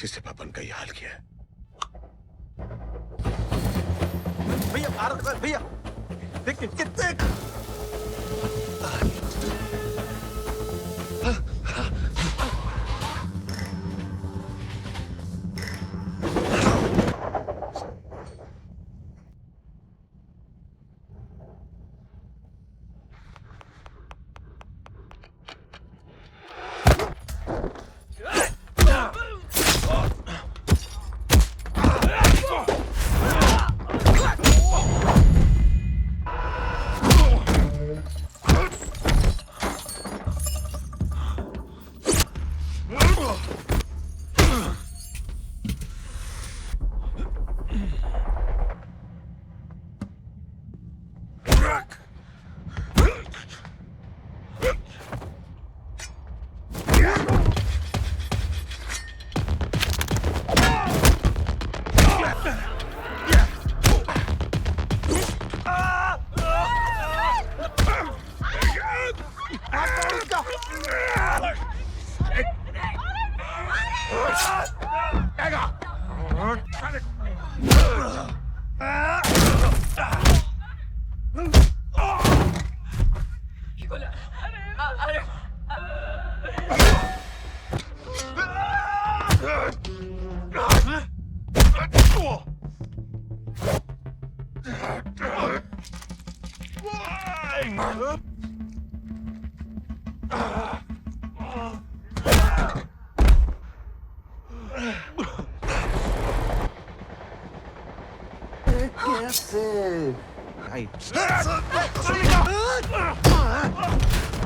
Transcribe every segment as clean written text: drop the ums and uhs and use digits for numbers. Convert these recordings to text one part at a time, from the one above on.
जिससे पापन का ये हाल किया है। भैया भैया देख कितने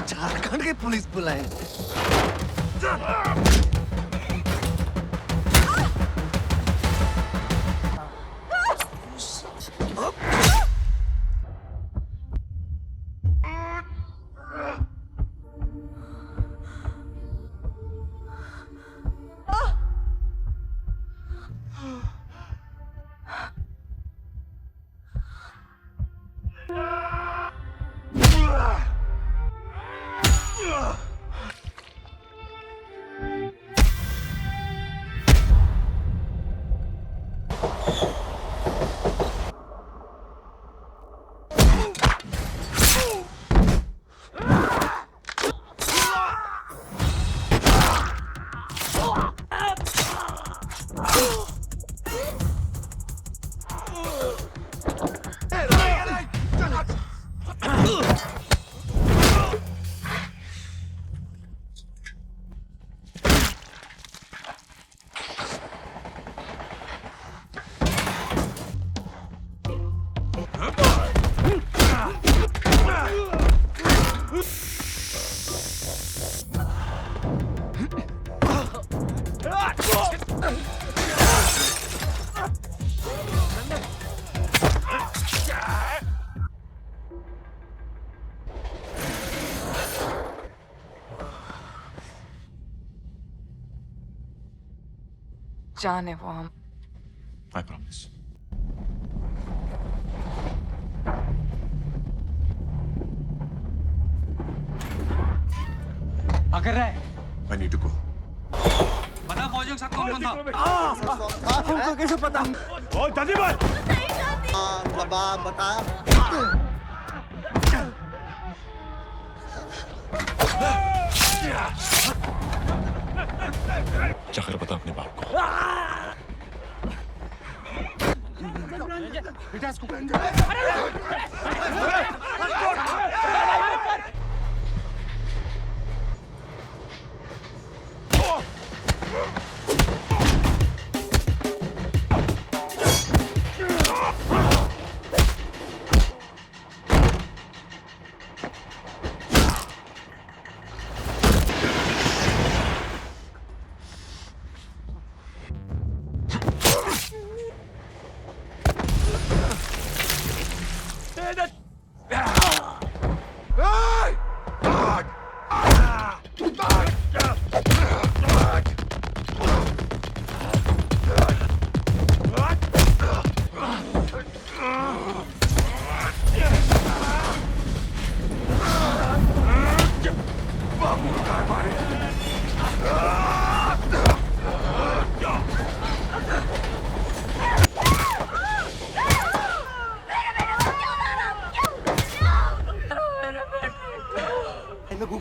झारखंड की पुलिस बुलाए। जाने वो हम। I promise. अगर रहे I need to go. बता फौजियों के साथ कौन था? हमको कैसे पता? ओ जल्दी बोल। कबाब बता। जाकर बता अपने बाप को।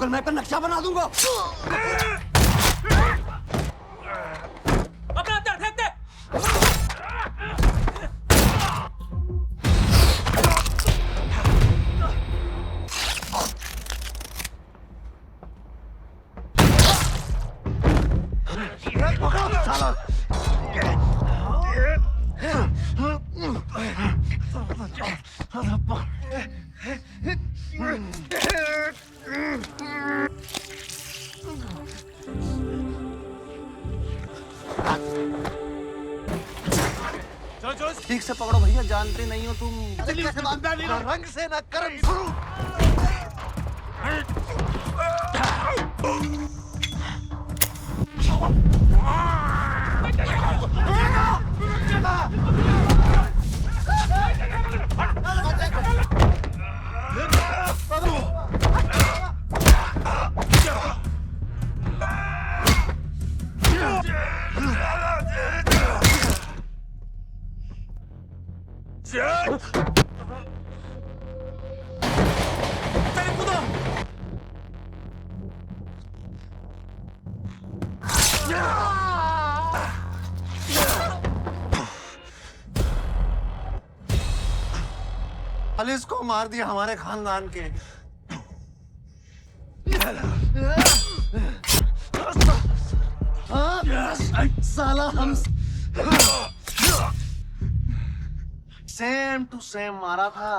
गूगल मैप का नक्शा बना दूंगा। अपना हथियार फेंक दे। पकड़ो साला। ठीक से पकड़ो भैया, जानते नहीं हो तुम। कैसे मानता नहीं हो? रंग से ना कर्म शुरू। पुलिस को मार दिया हमारे खानदान के। साला हम सेम टू सेम मारा था।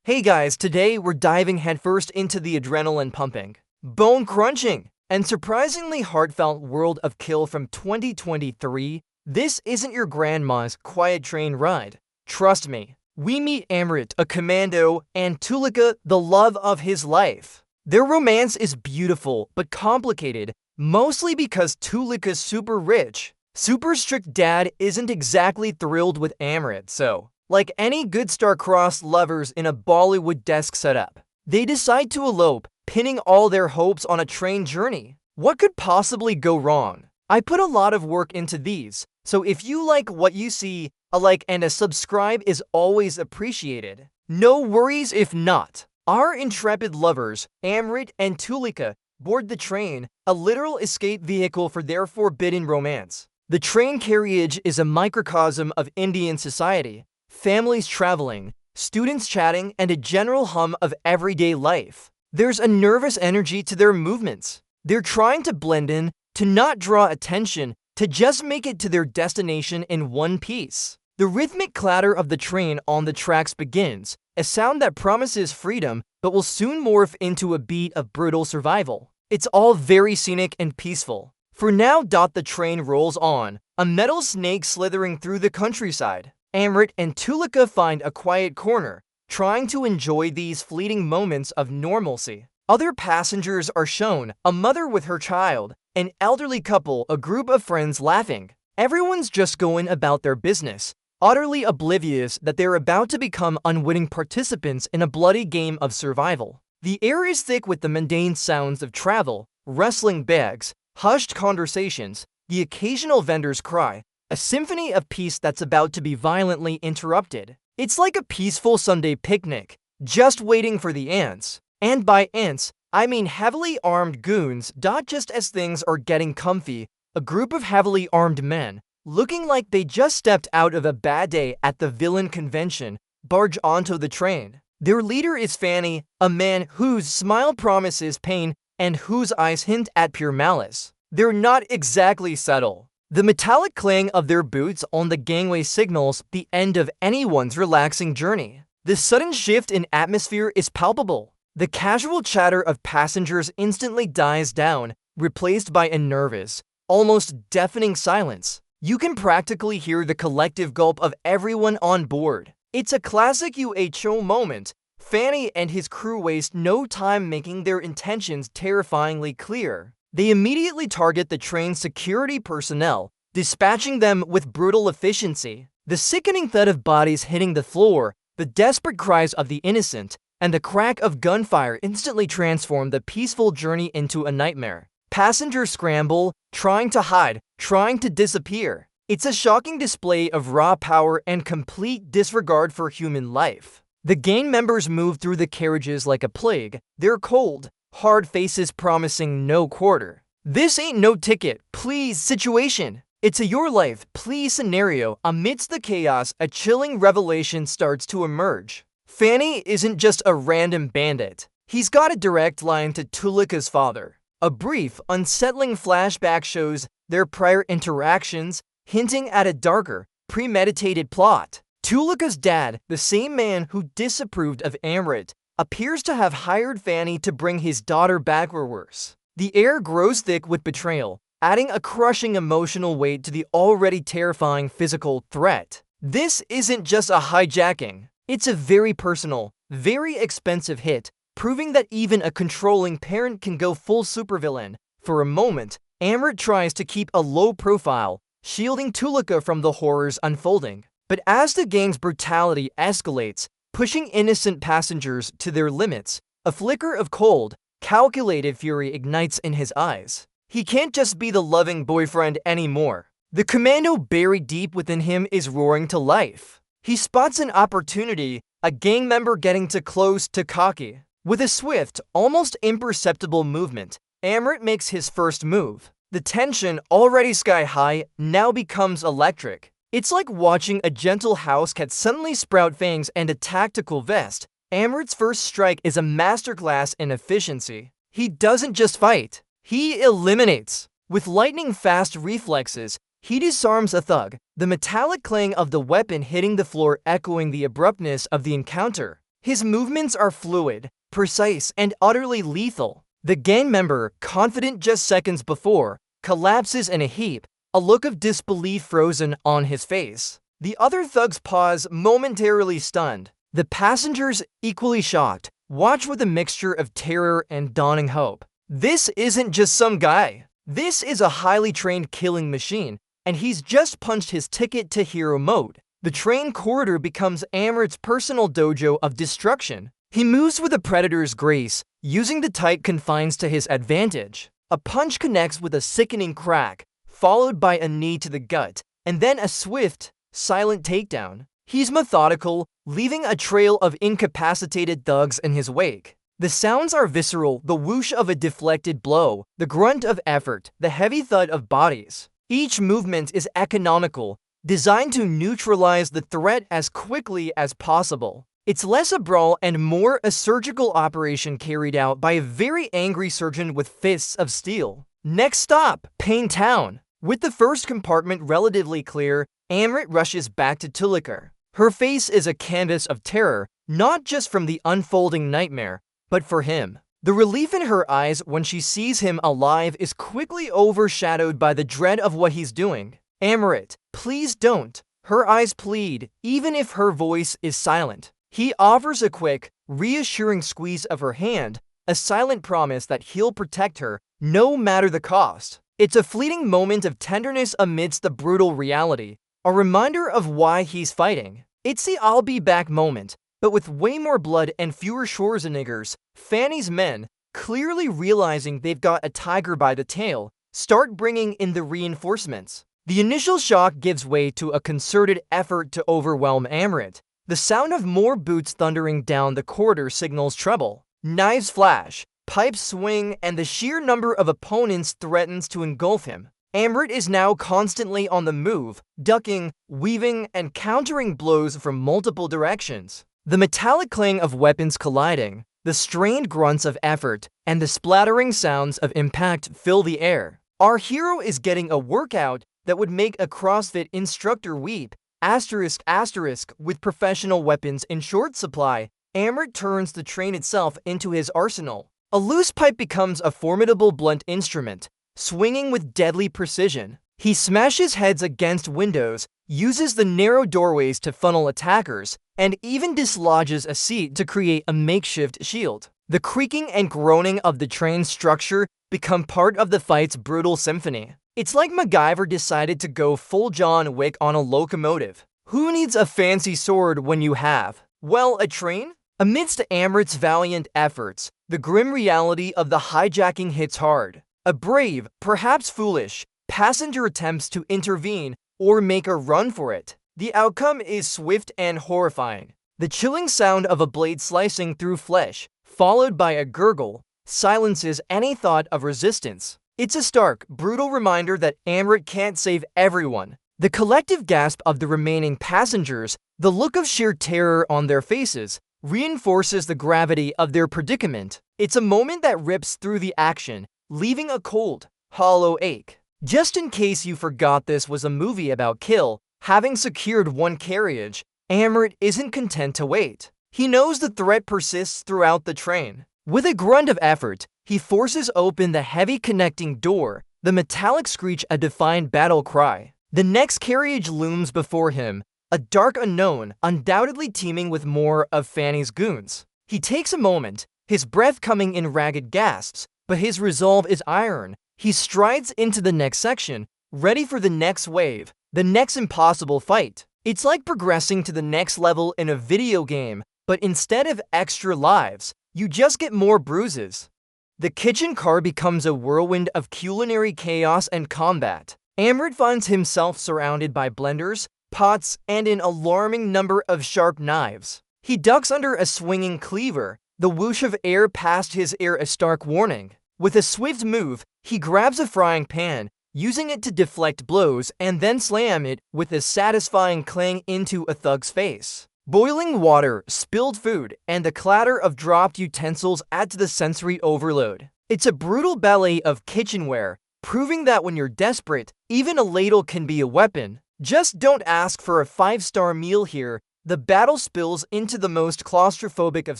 Hey guys, today we're diving headfirst into the adrenaline pumping, bone crunching, and surprisingly heartfelt world of Kill from 2023. This isn't your grandma's quiet train ride. Trust me. We meet Amrit, a commando, and Tulika, the love of his life. Their romance is beautiful but complicated, mostly because Tulika's super rich. Super strict dad isn't exactly thrilled with Amrit, so like any good star-crossed lovers in a Bollywood desk setup, they decide to elope, pinning all their hopes on a train journey. What could possibly go wrong? I put a lot of work into these, so if you like what you see, a like and a subscribe is always appreciated. No worries if not. Our intrepid lovers, Amrit and Tulika, board the train, a literal escape vehicle for their forbidden romance. The train carriage is a microcosm of Indian society. Families traveling, students chatting, and a general hum of everyday life. There's a nervous energy to their movements. They're trying to blend in, to not draw attention, to just make it to their destination in one piece. The rhythmic clatter of the train on the tracks begins, a sound that promises freedom but will soon morph into a beat of brutal survival. It's all very scenic and peaceful. For now, the train rolls on, a metal snake slithering through the countryside. Amrit and Tulika find a quiet corner, trying to enjoy these fleeting moments of normalcy. Other passengers are shown, a mother with her child, an elderly couple, a group of friends laughing. Everyone's just going about their business, utterly oblivious that they're about to become unwitting participants in a bloody game of survival. The air is thick with the mundane sounds of travel, rustling bags, hushed conversations, the occasional vendor's cry, a symphony of peace that's about to be violently interrupted. It's like a peaceful Sunday picnic, just waiting for the ants. And by ants, I mean heavily armed goons. Just as things are getting comfy, a group of heavily armed men, looking like they just stepped out of a bad day at the villain convention, barge onto the train. Their leader is Fanny, a man whose smile promises pain and whose eyes hint at pure malice. They're not exactly subtle. The metallic clang of their boots on the gangway signals the end of anyone's relaxing journey. The sudden shift in atmosphere is palpable. The casual chatter of passengers instantly dies down, replaced by a nervous, almost deafening silence. You can practically hear the collective gulp of everyone on board. It's a classic UHO moment, Fanny and his crew waste no time making their intentions terrifyingly clear. They immediately target the train's security personnel, dispatching them with brutal efficiency. The sickening thud of bodies hitting the floor, the desperate cries of the innocent, and the crack of gunfire instantly transform the peaceful journey into a nightmare. Passengers scramble, trying to hide, trying to disappear. It's a shocking display of raw power and complete disregard for human life. The gang members move through the carriages like a plague, their cold, hard faces promising no quarter. This ain't no ticket, please situation. It's a your life, please scenario. Amidst the chaos, a chilling revelation starts to emerge. Fanny isn't just a random bandit. He's got a direct line to Tulika's father. A brief, unsettling flashback shows their prior interactions, hinting at a darker, premeditated plot. Tulika's dad, the same man who disapproved of Amrit, appears to have hired Fanny to bring his daughter back or worse. The air grows thick with betrayal, adding a crushing emotional weight to the already terrifying physical threat. This isn't just a hijacking. It's a very personal, very expensive hit, proving that even a controlling parent can go full supervillain. For a moment, Amrit tries to keep a low profile, shielding Tulika from the horrors unfolding. But as the gang's brutality escalates, pushing innocent passengers to their limits, a flicker of cold, calculated fury ignites in his eyes. He can't just be the loving boyfriend anymore. The commando buried deep within him is roaring to life. He spots an opportunity, a gang member getting too close to cocky. With a swift, almost imperceptible movement, Amrit makes his first move. The tension, already sky high, now becomes electric. It's like watching a gentle house cat suddenly sprout fangs and a tactical vest. Amrit's first strike is a masterclass in efficiency. He doesn't just fight, he eliminates. With lightning-fast reflexes, he disarms a thug, the metallic clang of the weapon hitting the floor echoing the abruptness of the encounter. His movements are fluid, precise, and utterly lethal. The gang member, confident just seconds before, collapses in a heap, a look of disbelief frozen on his face. The other thugs pause, momentarily stunned. The passengers, equally shocked, watch with a mixture of terror and dawning hope. This isn't just some guy. This is a highly trained killing machine, and he's just punched his ticket to hero mode. The train corridor becomes Amrit's personal dojo of destruction. He moves with a predator's grace, using the tight confines to his advantage. A punch connects with a sickening crack, followed by a knee to the gut, and then a swift, silent takedown. He's methodical, leaving a trail of incapacitated thugs in his wake. The sounds are visceral, the whoosh of a deflected blow, the grunt of effort, the heavy thud of bodies. Each movement is economical, designed to neutralize the threat as quickly as possible. It's less a brawl and more a surgical operation carried out by a very angry surgeon with fists of steel. Next stop, Pain Town. With the first compartment relatively clear, Amrit rushes back to Tulika. Her face is a canvas of terror, not just from the unfolding nightmare, but for him. The relief in her eyes when she sees him alive is quickly overshadowed by the dread of what he's doing. Amrit, please don't. Her eyes plead, even if her voice is silent. He offers a quick, reassuring squeeze of her hand, a silent promise that he'll protect her, no matter the cost. It's a fleeting moment of tenderness amidst the brutal reality, a reminder of why he's fighting. It's the I'll be back moment, but with way more blood and fewer Schwarzeneggers. Fanny's men, clearly realizing they've got a tiger by the tail, start bringing in the reinforcements. The initial shock gives way to a concerted effort to overwhelm Amrit. The sound of more boots thundering down the corridor signals trouble. Knives flash, pipes swing, and the sheer number of opponents threatens to engulf him. Amrit is now constantly on the move, ducking, weaving, and countering blows from multiple directions. The metallic clang of weapons colliding, the strained grunts of effort, and the splattering sounds of impact fill the air. Our hero is getting a workout that would make a CrossFit instructor weep. With professional weapons in short supply, Amrit turns the train itself into his arsenal. A loose pipe becomes a formidable blunt instrument, swinging with deadly precision. He smashes heads against windows, uses the narrow doorways to funnel attackers, and even dislodges a seat to create a makeshift shield. The creaking and groaning of the train's structure become part of the fight's brutal symphony. It's like MacGyver decided to go full John Wick on a locomotive. Who needs a fancy sword when you have, well, a train? Amidst Amrit's valiant efforts, the grim reality of the hijacking hits hard. A brave, perhaps foolish, passenger attempts to intervene or make a run for it. The outcome is swift and horrifying. The chilling sound of a blade slicing through flesh, followed by a gurgle, silences any thought of resistance. It's a stark, brutal reminder that Amrit can't save everyone. The collective gasp of the remaining passengers, the look of sheer terror on their faces, reinforces the gravity of their predicament. It's a moment that rips through the action, leaving a cold, hollow ache. Just in case you forgot this was a movie about kill, having secured one carriage, Amrit isn't content to wait. He knows the threat persists throughout the train. With a grunt of effort, he forces open the heavy connecting door, the metallic screech a defiant battle cry. The next carriage looms before him, a dark unknown, undoubtedly teeming with more of Fanny's goons. He takes a moment, his breath coming in ragged gasps, but his resolve is iron. He strides into the next section, ready for the next wave, the next impossible fight. It's like progressing to the next level in a video game, but instead of extra lives, you just get more bruises. The kitchen car becomes a whirlwind of culinary chaos and combat. Amrit finds himself surrounded by blenders, pots, and an alarming number of sharp knives. He ducks under a swinging cleaver, the whoosh of air past his ear a stark warning. With a swift move, he grabs a frying pan, using it to deflect blows and then slam it with a satisfying clang into a thug's face. Boiling water, spilled food, and the clatter of dropped utensils add to the sensory overload. It's a brutal ballet of kitchenware, proving that when you're desperate, even a ladle can be a weapon. Just don't ask for a 5-star meal here. The battle spills into the most claustrophobic of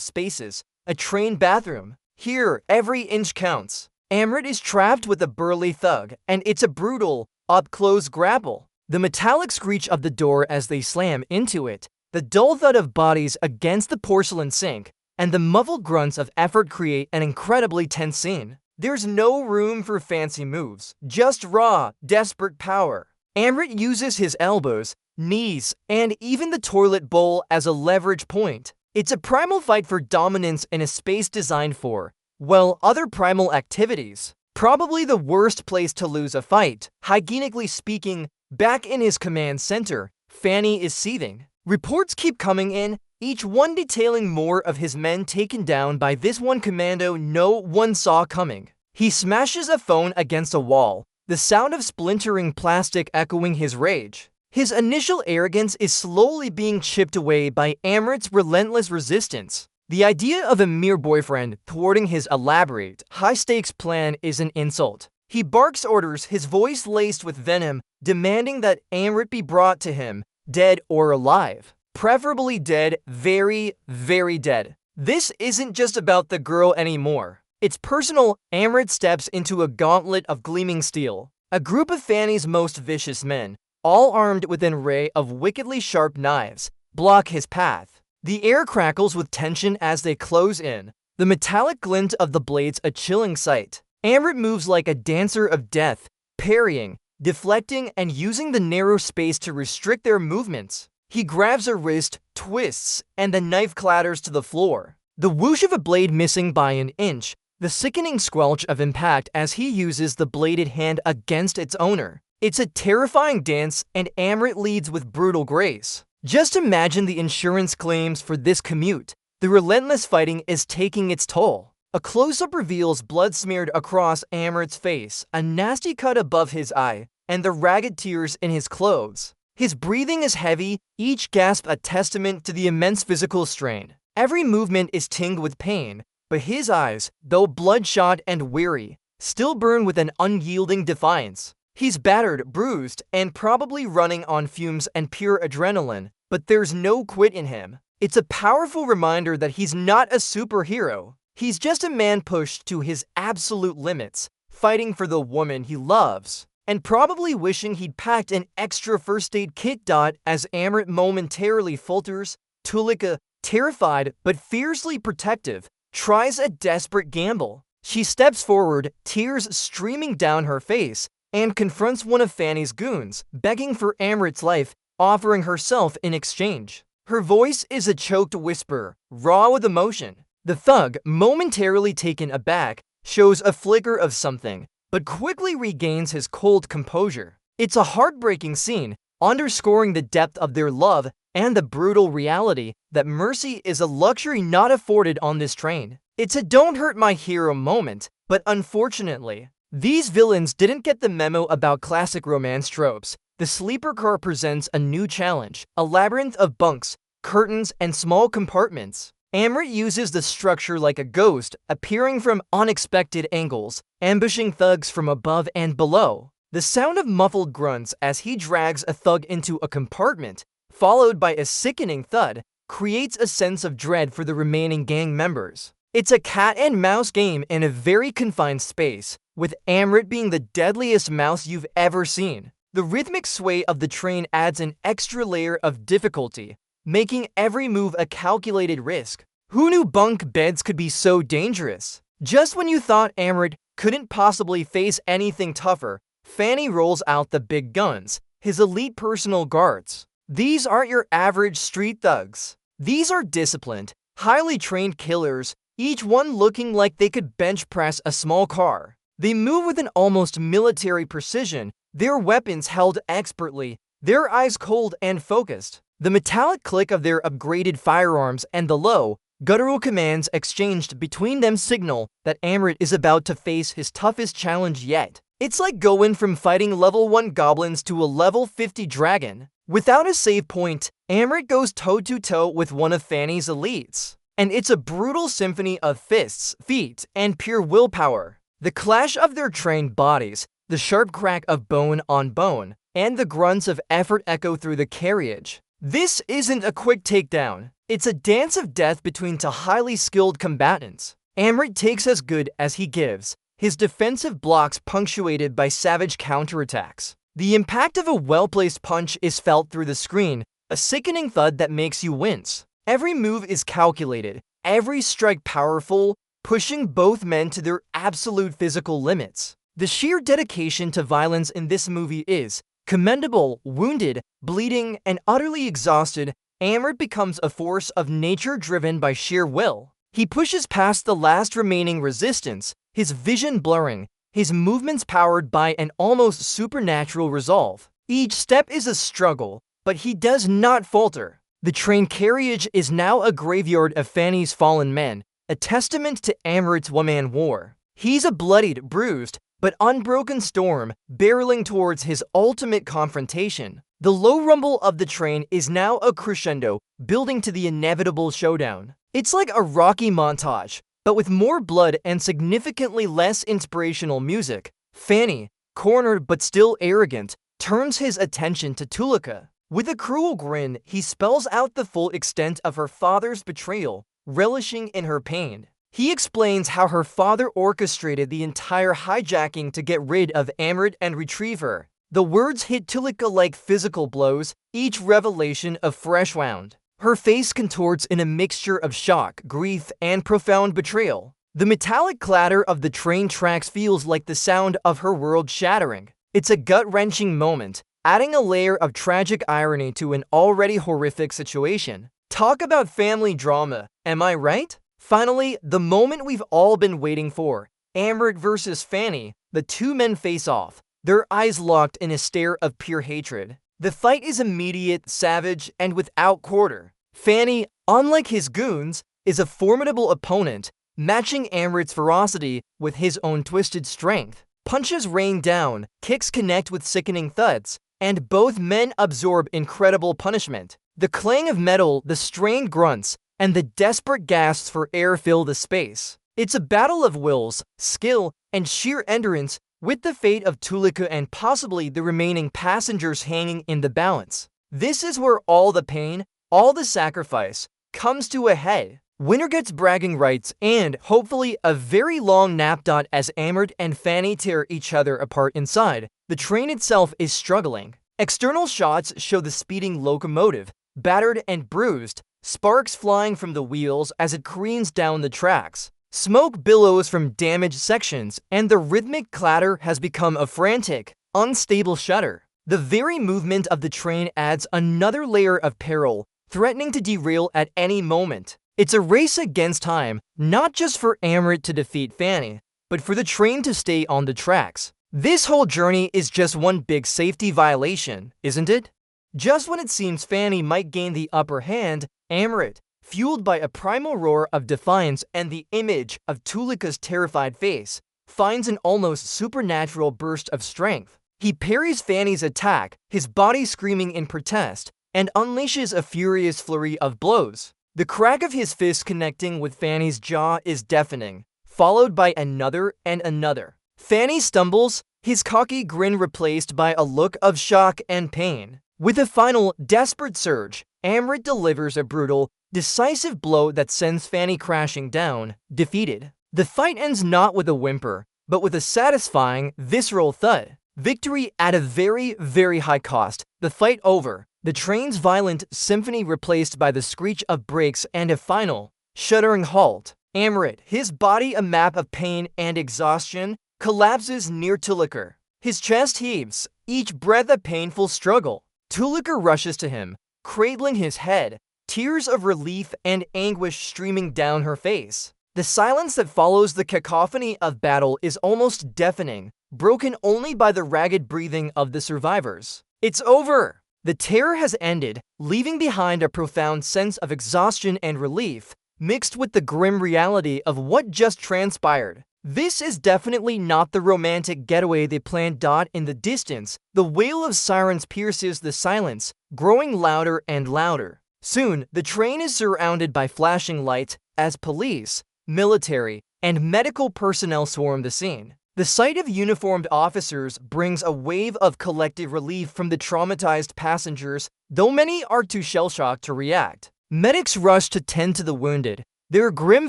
spaces, a train bathroom. Here, every inch counts. Amrit is trapped with a burly thug, and it's a brutal, up-close grapple. The metallic screech of the door as they slam into it, the dull thud of bodies against the porcelain sink, and the muffled grunts of effort create an incredibly tense scene. There's no room for fancy moves, just raw, desperate power. Amrit uses his elbows, knees, and even the toilet bowl as a leverage point. It's a primal fight for dominance in a space designed for, well, other primal activities. Probably the worst place to lose a fight. Hygienically speaking, back in his command center, Fanny is seething. Reports keep coming in, each one detailing more of his men taken down by this one commando no one saw coming. He smashes a phone against a wall, the sound of splintering plastic echoing his rage. His initial arrogance is slowly being chipped away by Amrit's relentless resistance. The idea of a mere boyfriend thwarting his elaborate, high-stakes plan is an insult. He barks orders, his voice laced with venom, demanding that Amrit be brought to him, dead or alive. Preferably dead, very, very dead. This isn't just about the girl anymore. It's personal. Amrit steps into a gauntlet of gleaming steel. A group of Fanny's most vicious men, all armed with an array of wickedly sharp knives, block his path. The air crackles with tension as they close in, the metallic glint of the blades a chilling sight. Amrit moves like a dancer of death, parrying, deflecting, and using the narrow space to restrict their movements. He grabs a wrist, twists, and the knife clatters to the floor. The whoosh of a blade missing by an inch, the sickening squelch of impact as he uses the bladed hand against its owner. It's a terrifying dance, and Amrit leads with brutal grace. Just imagine the insurance claims for this commute. The relentless fighting is taking its toll. A close-up reveals blood smeared across Amrit's face, a nasty cut above his eye, and the ragged tears in his clothes. His breathing is heavy, each gasp a testament to the immense physical strain. Every movement is tinged with pain, but his eyes, though bloodshot and weary, still burn with an unyielding defiance. He's battered, bruised, and probably running on fumes and pure adrenaline, but there's no quit in him. It's a powerful reminder that he's not a superhero. He's just a man pushed to his absolute limits, fighting for the woman he loves. and probably wishing he'd packed an extra first aid kit. As Amrit momentarily falters, Tulika, terrified but fiercely protective, tries a desperate gamble. She steps forward, tears streaming down her face, and confronts one of Fanny's goons, begging for Amrit's life, offering herself in exchange. Her voice is a choked whisper, raw with emotion. The thug, momentarily taken aback, shows a flicker of something, but quickly regains his cold composure. It's a heartbreaking scene, underscoring the depth of their love and the brutal reality that mercy is a luxury not afforded on this train. It's a don't hurt my hero moment, but unfortunately, these villains didn't get the memo about classic romance tropes. The sleeper car presents a new challenge, a labyrinth of bunks, curtains, and small compartments. Amrit uses the structure like a ghost, appearing from unexpected angles, ambushing thugs from above and below. The sound of muffled grunts as he drags a thug into a compartment, followed by a sickening thud, creates a sense of dread for the remaining gang members. It's a cat and mouse game in a very confined space, with Amrit being the deadliest mouse you've ever seen. The rhythmic sway of the train adds an extra layer of difficulty, making every move a calculated risk. Who knew bunk beds could be so dangerous? Just when you thought Amrit couldn't possibly face anything tougher, Fanny rolls out the big guns, his elite personal guards. These aren't your average street thugs. These are disciplined, highly trained killers, each one looking like they could bench press a small car. They move with an almost military precision, their weapons held expertly, their eyes cold and focused. The metallic click of their upgraded firearms and the low, guttural commands exchanged between them signal that Amrit is about to face his toughest challenge yet. It's like going from fighting level 1 goblins to a level 50 dragon. Without a save point, Amrit goes toe-to-toe with one of Fanny's elites. And it's a brutal symphony of fists, feet, and pure willpower. The clash of their trained bodies, the sharp crack of bone on bone, and the grunts of effort echo through the carriage. This isn't a quick takedown. It's a dance of death between two highly skilled combatants. Amrit takes as good as he gives, his defensive blocks punctuated by savage counterattacks. The impact of a well-placed punch is felt through the screen, a sickening thud that makes you wince. Every move is calculated, every strike powerful, pushing both men to their absolute physical limits. The sheer dedication to violence in this movie is commendable. Wounded, bleeding, and utterly exhausted, Amrit becomes a force of nature driven by sheer will. He pushes past the last remaining resistance, his vision blurring, his movements powered by an almost supernatural resolve. Each step is a struggle, but he does not falter. The train carriage is now a graveyard of Fanny's fallen men, a testament to Amrit's one-man war. He's a bloodied, bruised, but unbroken storm, barreling towards his ultimate confrontation. The low rumble of the train is now a crescendo, building to the inevitable showdown. It's like a Rocky montage, but with more blood and significantly less inspirational music. Fanny, cornered but still arrogant, turns his attention to Tulika. With a cruel grin, he spells out the full extent of her father's betrayal, relishing in her pain. He explains how her father orchestrated the entire hijacking to get rid of Amrit and retrieve her. The words hit Tulika like physical blows, each revelation a fresh wound. Her face contorts in a mixture of shock, grief, and profound betrayal. The metallic clatter of the train tracks feels like the sound of her world shattering. It's a gut-wrenching moment, adding a layer of tragic irony to an already horrific situation. Talk about family drama, am I right? Finally, the moment we've all been waiting for. Amrit versus Fanny. The two men face off, their eyes locked in a stare of pure hatred. The fight is immediate, savage, and without quarter. Fanny, unlike his goons, is a formidable opponent, matching Amrit's ferocity with his own twisted strength. Punches rain down, kicks connect with sickening thuds, and both men absorb incredible punishment. The clang of metal, the strained grunts, and the desperate gasps for air fill the space. It's a battle of wills, skill, and sheer endurance, with the fate of Tulika and possibly the remaining passengers hanging in the balance. This is where all the pain, all the sacrifice, comes to a head. Winner gets bragging rights and, hopefully, a very long nap. As Amrit and Fanny tear each other apart inside, the train itself is struggling. External shots show the speeding locomotive, battered and bruised, sparks flying from the wheels as it careens down the tracks. Smoke billows from damaged sections, and the rhythmic clatter has become a frantic, unstable shudder. The very movement of the train adds another layer of peril, threatening to derail at any moment. It's a race against time, not just for Amrit to defeat Fanny, but for the train to stay on the tracks. This whole journey is just one big safety violation, isn't it? Just when it seems Fanny might gain the upper hand, Amrit, fueled by a primal roar of defiance and the image of Tulika's terrified face, finds an almost supernatural burst of strength. He parries Fanny's attack, his body screaming in protest, and unleashes a furious flurry of blows. The crack of his fist connecting with Fanny's jaw is deafening, followed by another and another. Fanny stumbles, his cocky grin replaced by a look of shock and pain. With a final, desperate surge, Amrit delivers a brutal, decisive blow that sends Fanny crashing down, defeated. The fight ends not with a whimper, but with a satisfying, visceral thud. Victory at a very, very high cost. The fight over. The train's violent symphony replaced by the screech of brakes and a final, shuddering halt. Amrit, his body a map of pain and exhaustion, collapses near Tulika. His chest heaves, each breath a painful struggle. Tulika rushes to him, cradling his head, tears of relief and anguish streaming down her face. The silence that follows the cacophony of battle is almost deafening, broken only by the ragged breathing of the survivors. It's over! The terror has ended, leaving behind a profound sense of exhaustion and relief, mixed with the grim reality of what just transpired. This is definitely not the romantic getaway they planned. In the distance, the wail of sirens pierces the silence, growing louder and louder. Soon, the train is surrounded by flashing lights as police, military, and medical personnel swarm the scene. The sight of uniformed officers brings a wave of collective relief from the traumatized passengers, though many are too shell-shocked to react. Medics rush to tend to the wounded, their grim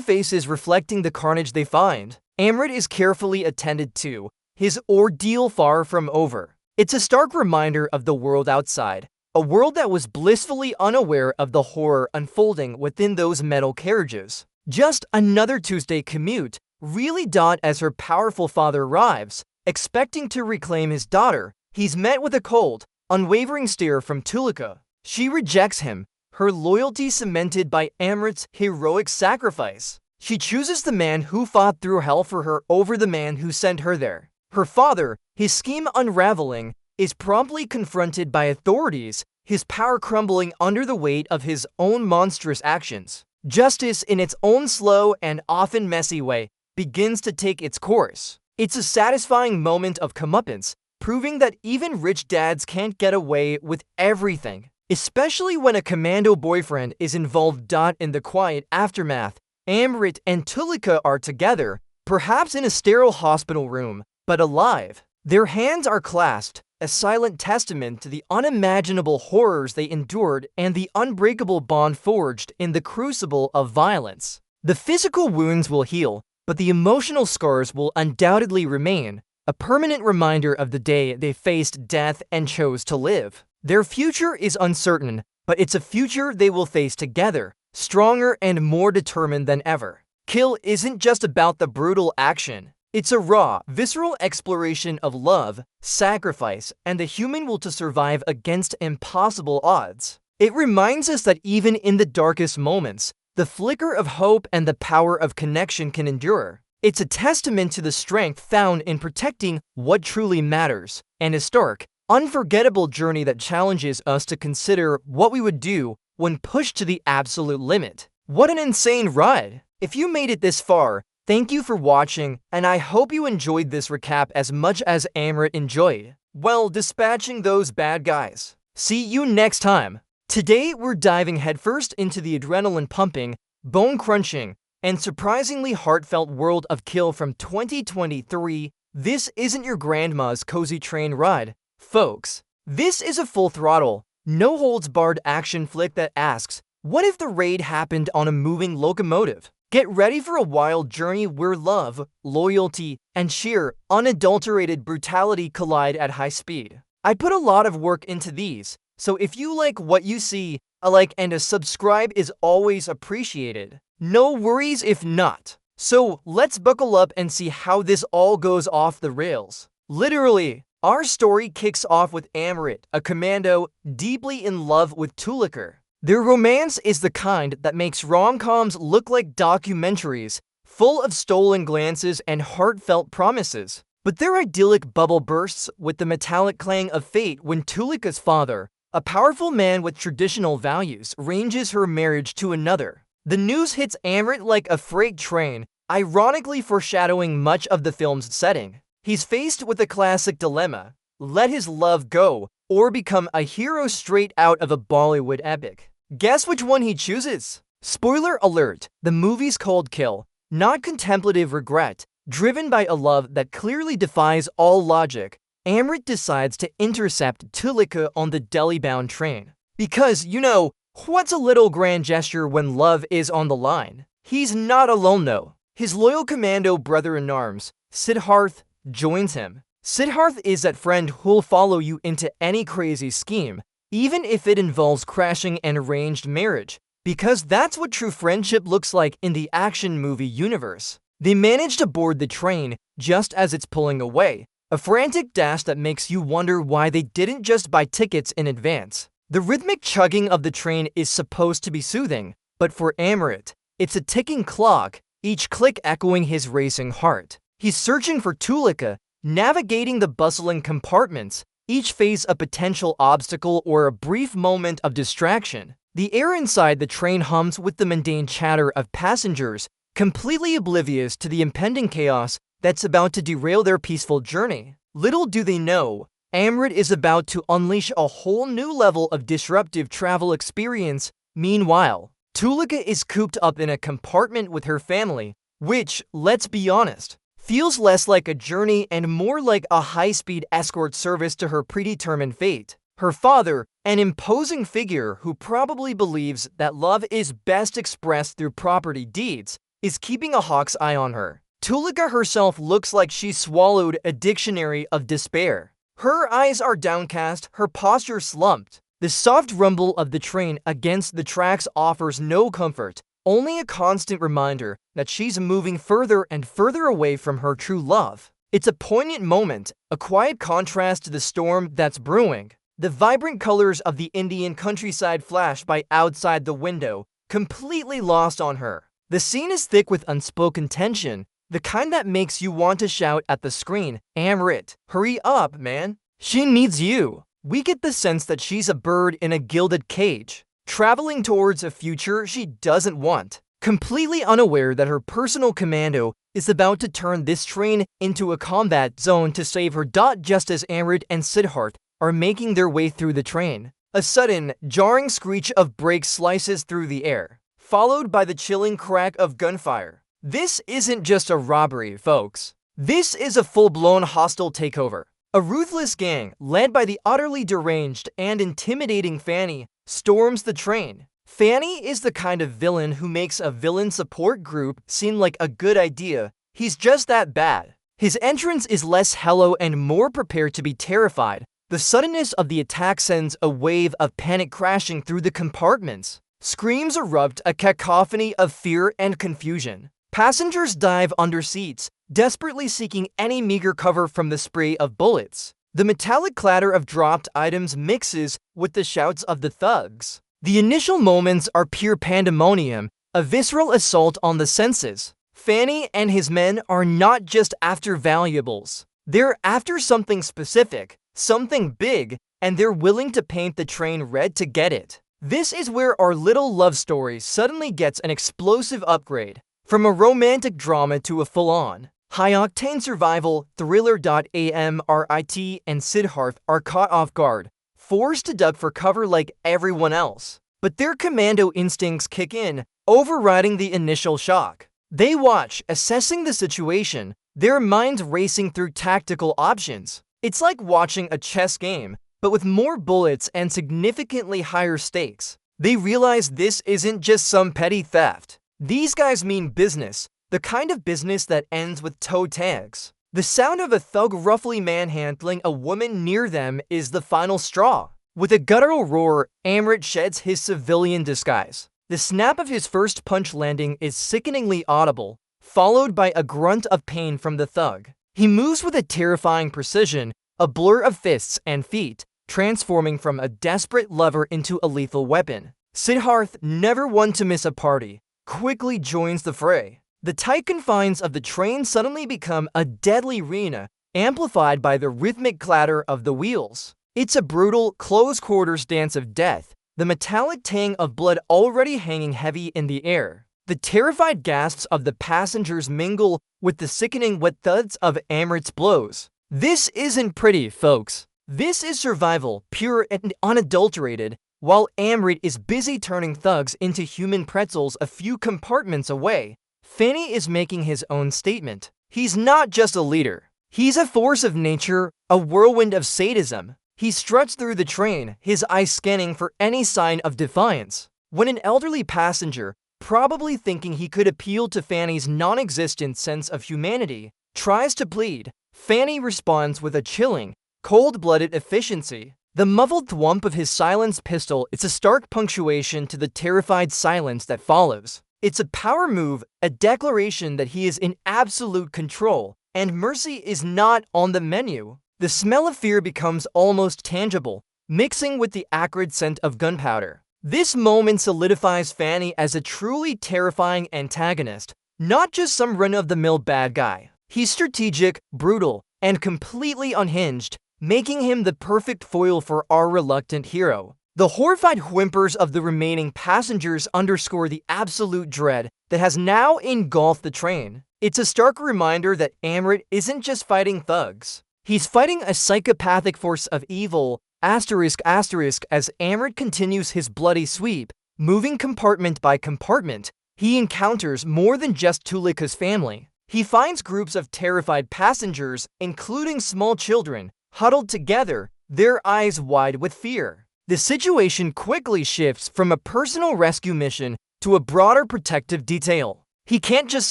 faces reflecting the carnage they find. Amrit is carefully attended to, his ordeal far from over. It's a stark reminder of the world outside, a world that was blissfully unaware of the horror unfolding within those metal carriages. Just another Tuesday commute, really. As her powerful father arrives, expecting to reclaim his daughter, he's met with a cold, unwavering stare from Tulika. She rejects him, her loyalty cemented by Amrit's heroic sacrifice. She chooses the man who fought through hell for her over the man who sent her there. Her father, his scheme unraveling, is promptly confronted by authorities, his power crumbling under the weight of his own monstrous actions. Justice, in its own slow and often messy way, begins to take its course. It's a satisfying moment of comeuppance, proving that even rich dads can't get away with everything, especially when a commando boyfriend is involved. In the quiet aftermath, Amrit and Tulika are together, perhaps in a sterile hospital room, but alive. Their hands are clasped, a silent testament to the unimaginable horrors they endured and the unbreakable bond forged in the crucible of violence. The physical wounds will heal, but the emotional scars will undoubtedly remain, a permanent reminder of the day they faced death and chose to live. Their future is uncertain, but it's a future they will face together, stronger and more determined than ever. Kill isn't just about the brutal action. It's a raw, visceral exploration of love, sacrifice, and the human will to survive against impossible odds. It reminds us that even in the darkest moments, the flicker of hope and the power of connection can endure. It's a testament to the strength found in protecting what truly matters, and a stark, unforgettable journey that challenges us to consider what we would do when pushed to the absolute limit. What an insane ride! If you made it this far, thank you for watching, and I hope you enjoyed this recap as much as Amrit enjoyed, well, dispatching those bad guys. See you next time! Today, we're diving headfirst into the adrenaline-pumping, bone-crunching, and surprisingly heartfelt world of Kill from 2023. This isn't your grandma's cozy train ride, folks. This is a full-throttle, no-holds-barred action flick that asks, What if the raid happened on a moving locomotive? Get ready for a wild journey where love, loyalty, and sheer, unadulterated brutality collide at high speed. I put a lot of work into these, so if you like what you see, a like and a subscribe is always appreciated. No worries if not. So let's buckle up and see how this all goes off the rails. Literally, our story kicks off with Amrit, a commando, deeply in love with Tulika. Their romance is the kind that makes rom-coms look like documentaries, full of stolen glances and heartfelt promises. But their idyllic bubble bursts with the metallic clang of fate when Tulika's father, a powerful man with traditional values, arranges her marriage to another. The news hits Amrit like a freight train, ironically foreshadowing much of the film's setting. He's faced with a classic dilemma: let his love go, or become a hero straight out of a Bollywood epic. Guess which one he chooses? Spoiler alert, the movie's cold kill, not contemplative regret. Driven by a love that clearly defies all logic, Amrit decides to intercept Tulika on the Delhi-bound train. Because, you know, what's a little grand gesture when love is on the line? He's not alone though. His loyal commando brother-in-arms, Siddharth, joins him. Siddharth is that friend who'll follow you into any crazy scheme, even if it involves crashing an arranged marriage, because that's what true friendship looks like in the action movie universe. They manage to board the train just as it's pulling away, a frantic dash that makes you wonder why they didn't just buy tickets in advance. The rhythmic chugging of the train is supposed to be soothing, but for Amrit, it's a ticking clock, each click echoing his racing heart. He's searching for Tulika, navigating the bustling compartments, each face a potential obstacle or a brief moment of distraction. The air inside the train hums with the mundane chatter of passengers, completely oblivious to the impending chaos that's about to derail their peaceful journey. Little do they know, Amrit is about to unleash a whole new level of disruptive travel experience. Meanwhile, Tulika is cooped up in a compartment with her family, which, let's be honest, feels less like a journey and more like a high-speed escort service to her predetermined fate. Her father, an imposing figure who probably believes that love is best expressed through property deeds, is keeping a hawk's eye on her. Tulika herself looks like she swallowed a dictionary of despair. Her eyes are downcast, her posture slumped. The soft rumble of the train against the tracks offers no comfort, only a constant reminder that she's moving further and further away from her true love. It's a poignant moment, a quiet contrast to the storm that's brewing. The vibrant colors of the Indian countryside flash by outside the window, completely lost on her. The scene is thick with unspoken tension, the kind that makes you want to shout at the screen, "Amrit, hurry up, man. She needs you." We get the sense that she's a bird in a gilded cage, traveling towards a future she doesn't want, completely unaware that her personal commando is about to turn this train into a combat zone to save her. Just as Amrit and Siddharth are making their way through the train, a sudden, jarring screech of brakes slices through the air, followed by the chilling crack of gunfire. This isn't just a robbery, folks. This is a full-blown hostile takeover. A ruthless gang, led by the utterly deranged and intimidating Fanny, storms the train. Fanny is the kind of villain who makes a villain support group seem like a good idea. He's just that bad. His entrance is less hello and more prepared to be terrified. The suddenness of the attack sends a wave of panic crashing through the compartments. Screams erupt, a cacophony of fear and confusion. Passengers dive under seats, desperately seeking any meager cover from the spray of bullets. The metallic clatter of dropped items mixes with the shouts of the thugs. The initial moments are pure pandemonium, a visceral assault on the senses. Fanny and his men are not just after valuables. They're after something specific, something big, and they're willing to paint the train red to get it. This is where our little love story suddenly gets an explosive upgrade. From a romantic drama to a full-on, high-octane survival thriller. Amrit and Siddharth are caught off guard, forced to duck for cover like everyone else. But their commando instincts kick in, overriding the initial shock. They watch, assessing the situation, their minds racing through tactical options. It's like watching a chess game, but with more bullets and significantly higher stakes. They realize this isn't just some petty theft. These guys mean business, the kind of business that ends with toe tags. The sound of a thug roughly manhandling a woman near them is the final straw. With a guttural roar, Amrit sheds his civilian disguise. The snap of his first punch landing is sickeningly audible, followed by a grunt of pain from the thug. He moves with a terrifying precision, a blur of fists and feet, transforming from a desperate lover into a lethal weapon. Siddharth, never one to miss a party, quickly joins the fray. The tight confines of the train suddenly become a deadly arena, amplified by the rhythmic clatter of the wheels. It's a brutal, close-quarters dance of death, the metallic tang of blood already hanging heavy in the air. The terrified gasps of the passengers mingle with the sickening wet thuds of Amrit's blows. This isn't pretty, folks. This is survival, pure and unadulterated, while Amrit is busy turning thugs into human pretzels a few compartments away. Fanny is making his own statement. He's not just a leader. He's a force of nature, a whirlwind of sadism. He struts through the train, his eyes scanning for any sign of defiance. When an elderly passenger, probably thinking he could appeal to Fanny's non-existent sense of humanity, tries to plead, Fanny responds with a chilling, cold-blooded efficiency. The muffled thwump of his silenced pistol is a stark punctuation to the terrified silence that follows. It's a power move, a declaration that he is in absolute control, and mercy is not on the menu. The smell of fear becomes almost tangible, mixing with the acrid scent of gunpowder. This moment solidifies Fanny as a truly terrifying antagonist, not just some run-of-the-mill bad guy. He's strategic, brutal, and completely unhinged, making him the perfect foil for our reluctant hero. The horrified whimpers of the remaining passengers underscore the absolute dread that has now engulfed the train. It's a stark reminder that Amrit isn't just fighting thugs. He's fighting a psychopathic force of evil, as Amrit continues his bloody sweep, moving compartment by compartment. He encounters more than just Tulika's family. He finds groups of terrified passengers, including small children, huddled together, their eyes wide with fear. The situation quickly shifts from a personal rescue mission to a broader protective detail. He can't just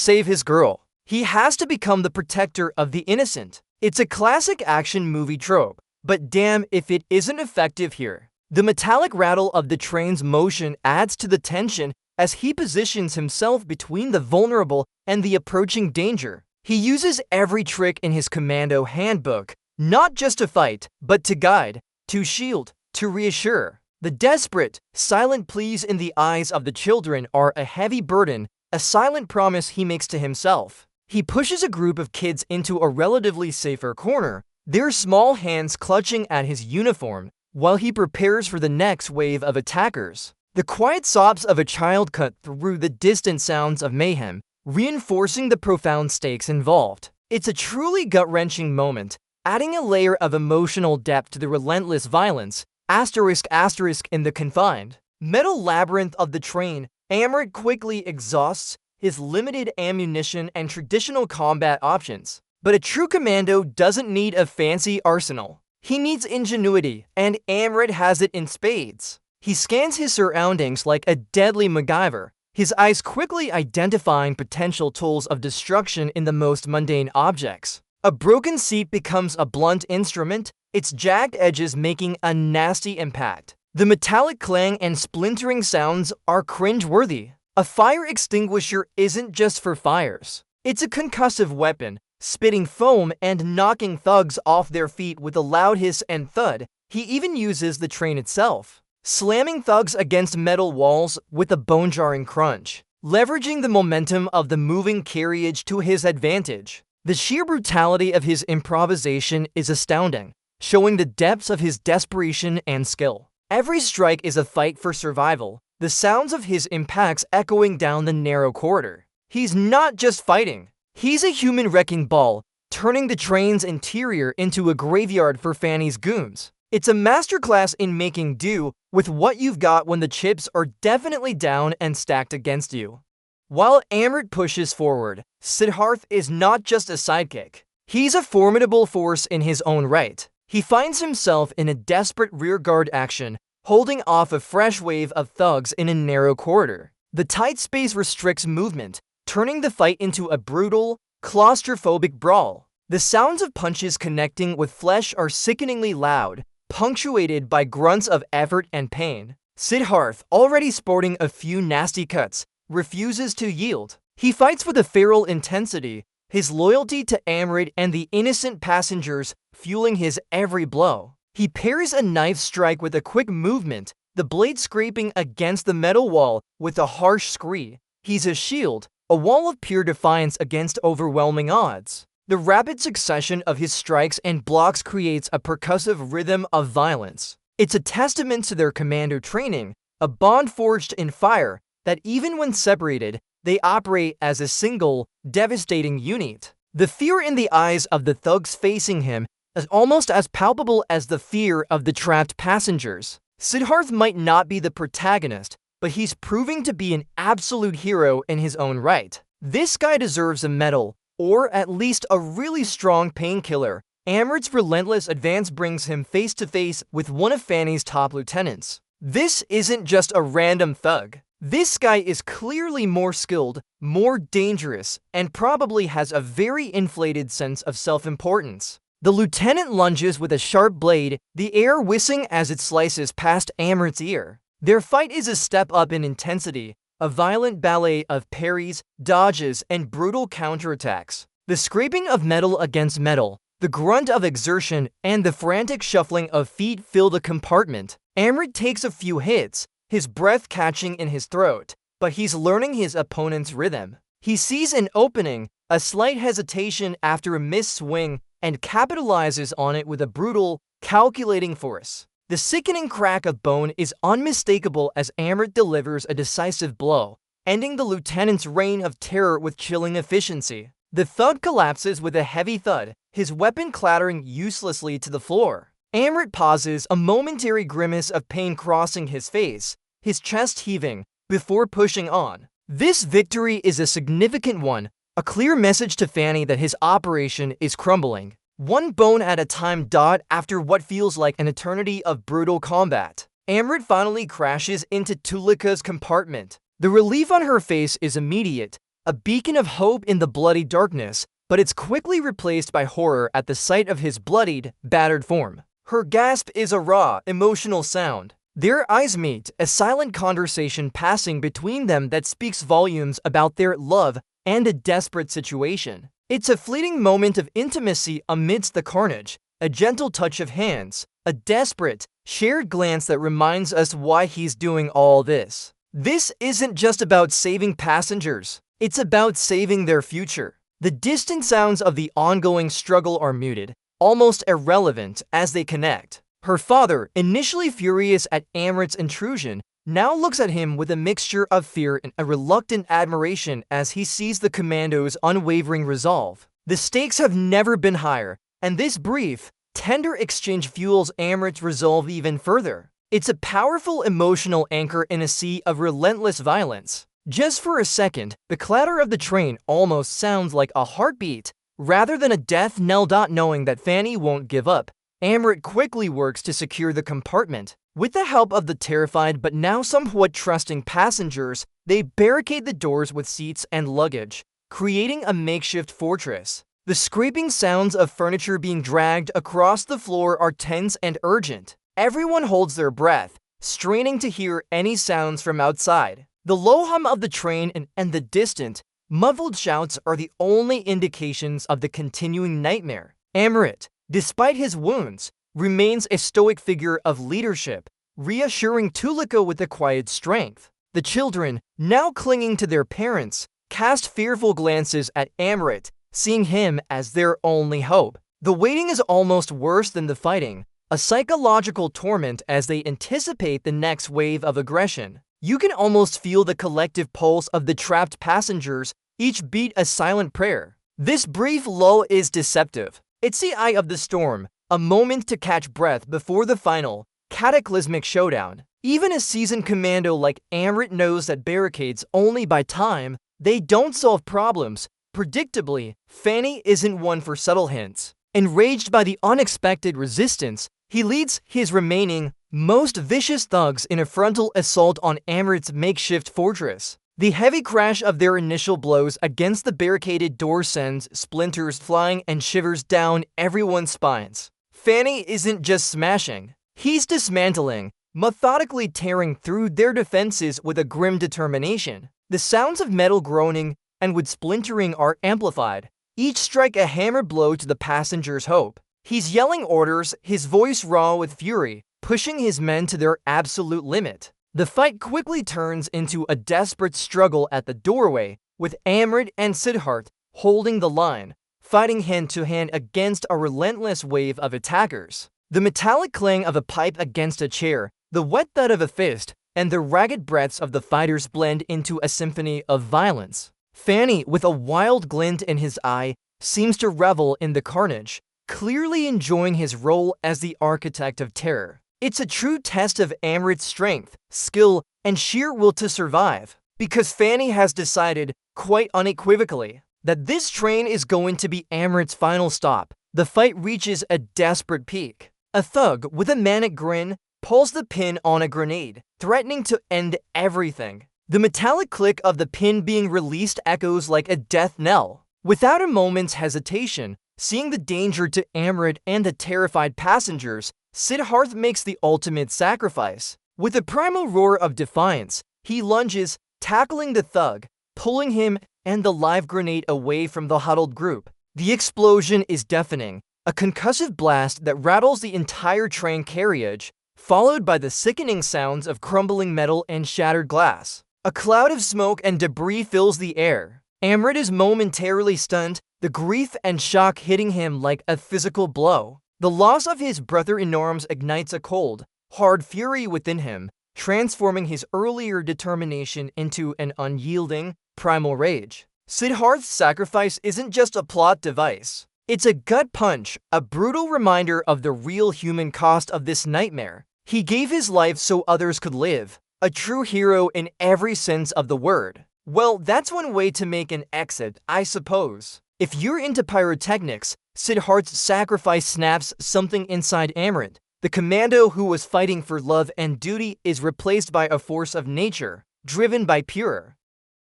save his girl. He has to become the protector of the innocent. It's a classic action movie trope, but damn if it isn't effective here. The metallic rattle of the train's motion adds to the tension as he positions himself between the vulnerable and the approaching danger. He uses every trick in his commando handbook, not just to fight, but to guide, to shield, to reassure. The desperate, silent pleas in the eyes of the children are a heavy burden, a silent promise he makes to himself. He pushes a group of kids into a relatively safer corner, their small hands clutching at his uniform, while he prepares for the next wave of attackers. The quiet sobs of a child cut through the distant sounds of mayhem, reinforcing the profound stakes involved. It's a truly gut-wrenching moment, adding a layer of emotional depth to the relentless violence, in the confined metal labyrinth of the train. Amrit quickly exhausts his limited ammunition and traditional combat options. But a true commando doesn't need a fancy arsenal. He needs ingenuity, and Amrit has it in spades. He scans his surroundings like a deadly MacGyver, his eyes quickly identifying potential tools of destruction in the most mundane objects. A broken seat becomes a blunt instrument, its jagged edges making a nasty impact. The metallic clang and splintering sounds are cringe-worthy. A fire extinguisher isn't just for fires. It's a concussive weapon, spitting foam and knocking thugs off their feet with a loud hiss and thud. He even uses the train itself, slamming thugs against metal walls with a bone-jarring crunch, leveraging the momentum of the moving carriage to his advantage. The sheer brutality of his improvisation is astounding, showing the depths of his desperation and skill. Every strike is a fight for survival, the sounds of his impacts echoing down the narrow corridor. He's not just fighting. He's a human wrecking ball, turning the train's interior into a graveyard for Fanny's goons. It's a masterclass in making do with what you've got when the chips are definitely down and stacked against you. While Amrit pushes forward, Siddharth is not just a sidekick. He's a formidable force in his own right. He finds himself in a desperate rearguard action, holding off a fresh wave of thugs in a narrow corridor. The tight space restricts movement, turning the fight into a brutal, claustrophobic brawl. The sounds of punches connecting with flesh are sickeningly loud, punctuated by grunts of effort and pain. Siddharth, already sporting a few nasty cuts, refuses to yield. He fights with a feral intensity, his loyalty to Amrit and the innocent passengers fueling his every blow. He parries a knife strike with a quick movement, the blade scraping against the metal wall with a harsh scream. He's a shield, a wall of pure defiance against overwhelming odds. The rapid succession of his strikes and blocks creates a percussive rhythm of violence. It's a testament to their commando training, a bond forged in fire, that even when separated, they operate as a single, devastating unit. The fear in the eyes of the thugs facing him is almost as palpable as the fear of the trapped passengers. Siddharth might not be the protagonist, but he's proving to be an absolute hero in his own right. This guy deserves a medal, or at least a really strong painkiller. Amrit's relentless advance brings him face to face with one of Fanny's top lieutenants. This isn't just a random thug. This guy is clearly more skilled, more dangerous, and probably has a very inflated sense of self-importance. The lieutenant lunges with a sharp blade, the air whizzing as it slices past Amrit's ear. Their fight is a step up in intensity, a violent ballet of parries, dodges, and brutal counterattacks. The scraping of metal against metal, the grunt of exertion, and the frantic shuffling of feet fill the compartment. Amrit takes a few hits, his breath catching in his throat, but he's learning his opponent's rhythm. He sees an opening, a slight hesitation after a missed swing, and capitalizes on it with a brutal, calculating force. The sickening crack of bone is unmistakable as Amrit delivers a decisive blow, ending the lieutenant's reign of terror with chilling efficiency. The thug collapses with a heavy thud, his weapon clattering uselessly to the floor. Amrit pauses, a momentary grimace of pain crossing his face, his chest heaving, before pushing on. This victory is a significant one, a clear message to Fanny that his operation is crumbling. One bone at a time. After what feels like an eternity of brutal combat, Amrit finally crashes into Tulika's compartment. The relief on her face is immediate, a beacon of hope in the bloody darkness, but it's quickly replaced by horror at the sight of his bloodied, battered form. Her gasp is a raw, emotional sound. Their eyes meet, a silent conversation passing between them that speaks volumes about their love and a desperate situation. It's a fleeting moment of intimacy amidst the carnage, a gentle touch of hands, a desperate, shared glance that reminds us why he's doing all this. This isn't just about saving passengers, it's about saving their future. The distant sounds of the ongoing struggle are muted, almost irrelevant as they connect. Her father, initially furious at Amrit's intrusion, now looks at him with a mixture of fear and a reluctant admiration as he sees the commando's unwavering resolve. The stakes have never been higher, and this brief, tender exchange fuels Amrit's resolve even further. It's a powerful emotional anchor in a sea of relentless violence. Just for a second, the clatter of the train almost sounds like a heartbeat, rather than a death knell. Knowing that Fanny won't give up, Amrit quickly works to secure the compartment. With the help of the terrified but now somewhat trusting passengers, they barricade the doors with seats and luggage, creating a makeshift fortress. The scraping sounds of furniture being dragged across the floor are tense and urgent. Everyone holds their breath, straining to hear any sounds from outside. The low hum of the train and the distant, muffled shouts are the only indications of the continuing nightmare. Amrit, despite his wounds, remains a stoic figure of leadership, reassuring Tulika with a quiet strength. The children, now clinging to their parents, cast fearful glances at Amrit, seeing him as their only hope. The waiting is almost worse than the fighting, a psychological torment as they anticipate the next wave of aggression. You can almost feel the collective pulse of the trapped passengers, each beat a silent prayer. This brief lull is deceptive. It's the eye of the storm, a moment to catch breath before the final, cataclysmic showdown. Even a seasoned commando like Amrit knows that barricades only buy time, they don't solve problems. Predictably, Fanny isn't one for subtle hints. Enraged by the unexpected resistance, he leads his remaining, most vicious thugs in a frontal assault on Amrit's makeshift fortress. The heavy crash of their initial blows against the barricaded door sends splinters flying and shivers down everyone's spines. Fanny isn't just smashing, he's dismantling, methodically tearing through their defenses with a grim determination. The sounds of metal groaning and wood splintering are amplified, each strike a hammer blow to the passenger's hope. He's yelling orders, his voice raw with fury, pushing his men to their absolute limit. The fight quickly turns into a desperate struggle at the doorway, with Amrit and Siddharth holding the line, fighting hand-to-hand against a relentless wave of attackers. The metallic clang of a pipe against a chair, the wet thud of a fist, and the ragged breaths of the fighters blend into a symphony of violence. Fanny, with a wild glint in his eye, seems to revel in the carnage, clearly enjoying his role as the architect of terror. It's a true test of Amrit's strength, skill, and sheer will to survive, because Fanny has decided, quite unequivocally, that this train is going to be Amrit's final stop. The fight reaches a desperate peak. A thug with a manic grin pulls the pin on a grenade, threatening to end everything. The metallic click of the pin being released echoes like a death knell. Without a moment's hesitation, seeing the danger to Amrit and the terrified passengers, Siddharth makes the ultimate sacrifice. With a primal roar of defiance, he lunges, tackling the thug, pulling him and the live grenade away from the huddled group. The explosion is deafening, a concussive blast that rattles the entire train carriage, followed by the sickening sounds of crumbling metal and shattered glass. A cloud of smoke and debris fills the air. Amrit is momentarily stunned, the grief and shock hitting him like a physical blow. The loss of his brother-in-arms ignites a cold, hard fury within him, transforming his earlier determination into an unyielding, primal rage. Siddharth's sacrifice isn't just a plot device. It's a gut punch, a brutal reminder of the real human cost of this nightmare. He gave his life so others could live, a true hero in every sense of the word. Well, that's one way to make an exit, I suppose. If you're into pyrotechnics, Siddharth's sacrifice snaps something inside Amrit. The commando who was fighting for love and duty is replaced by a force of nature, driven by pure,